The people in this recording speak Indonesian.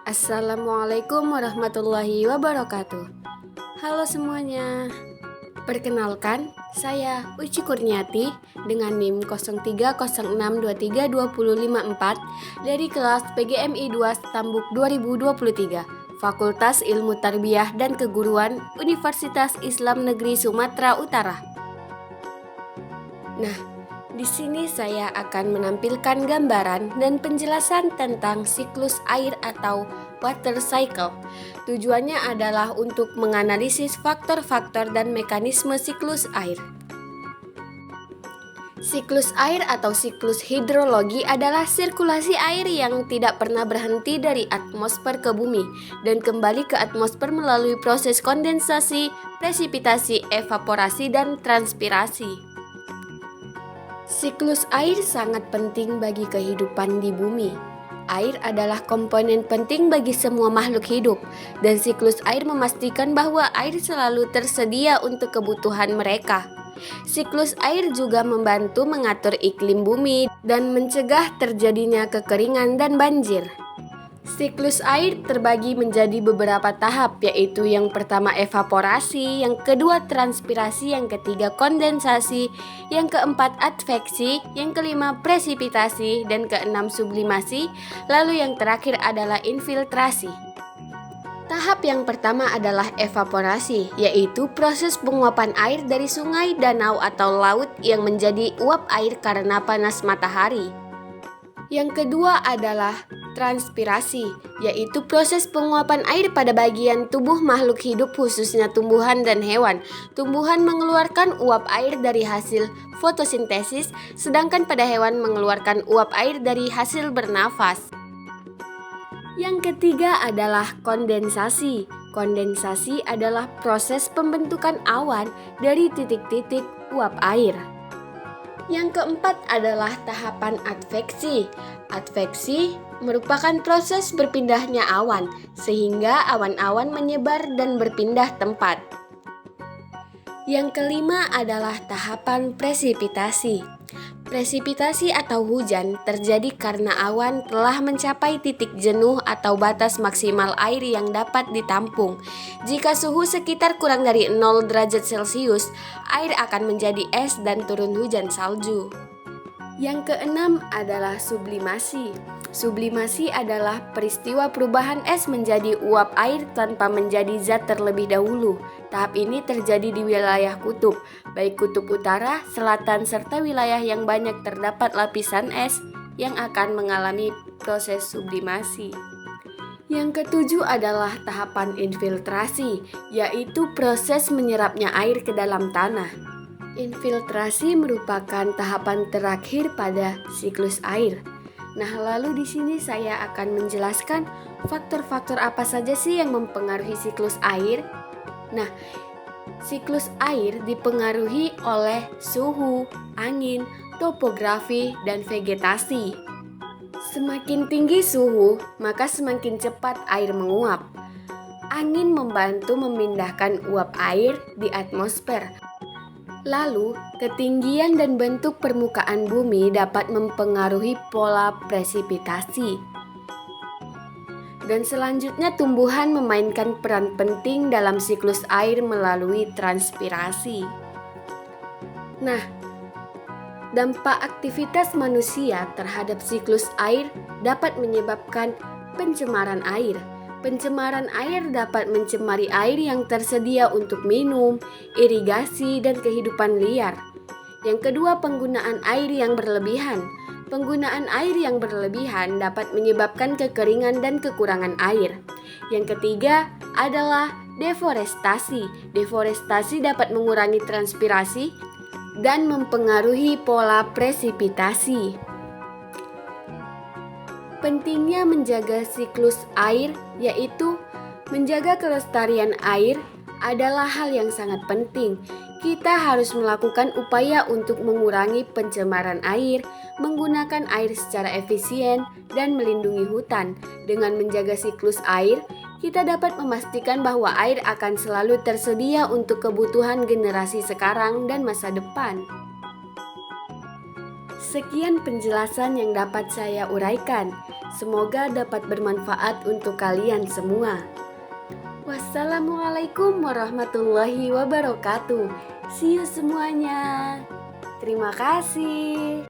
Assalamualaikum warahmatullahi wabarakatuh. Halo semuanya. Perkenalkan, saya Uci Kurniati dengan NIM 0306232054 dari kelas PGMI 2 Stambuk 2023, Fakultas Ilmu Tarbiyah dan Keguruan Universitas Islam Negeri Sumatera Utara. Nah, di sini saya akan menampilkan gambaran dan penjelasan tentang siklus air atau water cycle. Tujuannya adalah untuk menganalisis faktor-faktor dan mekanisme siklus air. Siklus air atau siklus hidrologi adalah sirkulasi air yang tidak pernah berhenti dari atmosfer ke bumi dan kembali ke atmosfer melalui proses kondensasi, presipitasi, evaporasi, dan transpirasi. Siklus air sangat penting bagi kehidupan di bumi. Air adalah komponen penting bagi semua makhluk hidup, dan siklus air memastikan bahwa air selalu tersedia untuk kebutuhan mereka. Siklus air juga membantu mengatur iklim bumi dan mencegah terjadinya kekeringan dan banjir. Siklus air terbagi menjadi beberapa tahap, yaitu yang pertama evaporasi, yang kedua transpirasi, yang ketiga kondensasi, yang keempat adveksi, yang kelima presipitasi, dan keenam sublimasi, lalu yang terakhir adalah infiltrasi. Tahap yang pertama adalah evaporasi, yaitu proses penguapan air dari sungai, danau, atau laut yang menjadi uap air karena panas matahari. Yang kedua adalah transpirasi, yaitu proses penguapan air pada bagian tubuh makhluk hidup khususnya tumbuhan dan hewan. Tumbuhan mengeluarkan uap air dari hasil fotosintesis, sedangkan pada hewan mengeluarkan uap air dari hasil bernafas. Yang ketiga adalah kondensasi. Kondensasi adalah proses pembentukan awan dari titik-titik uap air. Yang keempat adalah tahapan adveksi. Adveksi merupakan proses berpindahnya awan, sehingga awan-awan menyebar dan berpindah tempat. Yang kelima adalah tahapan presipitasi. Presipitasi atau hujan terjadi karena awan telah mencapai titik jenuh atau batas maksimal air yang dapat ditampung. Jika suhu sekitar kurang dari 0 derajat Celcius, air akan menjadi es dan turun hujan salju. Yang keenam adalah sublimasi. Sublimasi adalah peristiwa perubahan es menjadi uap air tanpa menjadi zat terlebih dahulu. Tahap ini terjadi di wilayah kutub, baik kutub utara, selatan, serta wilayah yang banyak terdapat lapisan es yang akan mengalami proses sublimasi. Yang ketujuh adalah tahapan infiltrasi, yaitu proses menyerapnya air ke dalam tanah. Infiltrasi merupakan tahapan terakhir pada siklus air. Nah, lalu di sini saya akan menjelaskan faktor-faktor apa saja sih yang mempengaruhi siklus air. Nah, siklus air dipengaruhi oleh suhu, angin, topografi, dan vegetasi. Semakin tinggi suhu, maka semakin cepat air menguap. Angin membantu memindahkan uap air di atmosfer. Lalu, ketinggian dan bentuk permukaan bumi dapat mempengaruhi pola presipitasi. Dan selanjutnya tumbuhan memainkan peran penting dalam siklus air melalui transpirasi. Nah, dampak aktivitas manusia terhadap siklus air dapat menyebabkan pencemaran air. Pencemaran air dapat mencemari air yang tersedia untuk minum, irigasi, dan kehidupan liar. Yang kedua, penggunaan air yang berlebihan. Penggunaan air yang berlebihan dapat menyebabkan kekeringan dan kekurangan air. Yang ketiga adalah deforestasi. Deforestasi dapat mengurangi transpirasi dan mempengaruhi pola presipitasi. Pentingnya menjaga siklus air, yaitu menjaga kelestarian air adalah hal yang sangat penting. Kita harus melakukan upaya untuk mengurangi pencemaran air, menggunakan air secara efisien, dan melindungi hutan. Dengan menjaga siklus air, kita dapat memastikan bahwa air akan selalu tersedia untuk kebutuhan generasi sekarang dan masa depan. Sekian penjelasan yang dapat saya uraikan. Semoga dapat bermanfaat untuk kalian semua. Wassalamualaikum warahmatullahi wabarakatuh. See you semuanya. Terima kasih.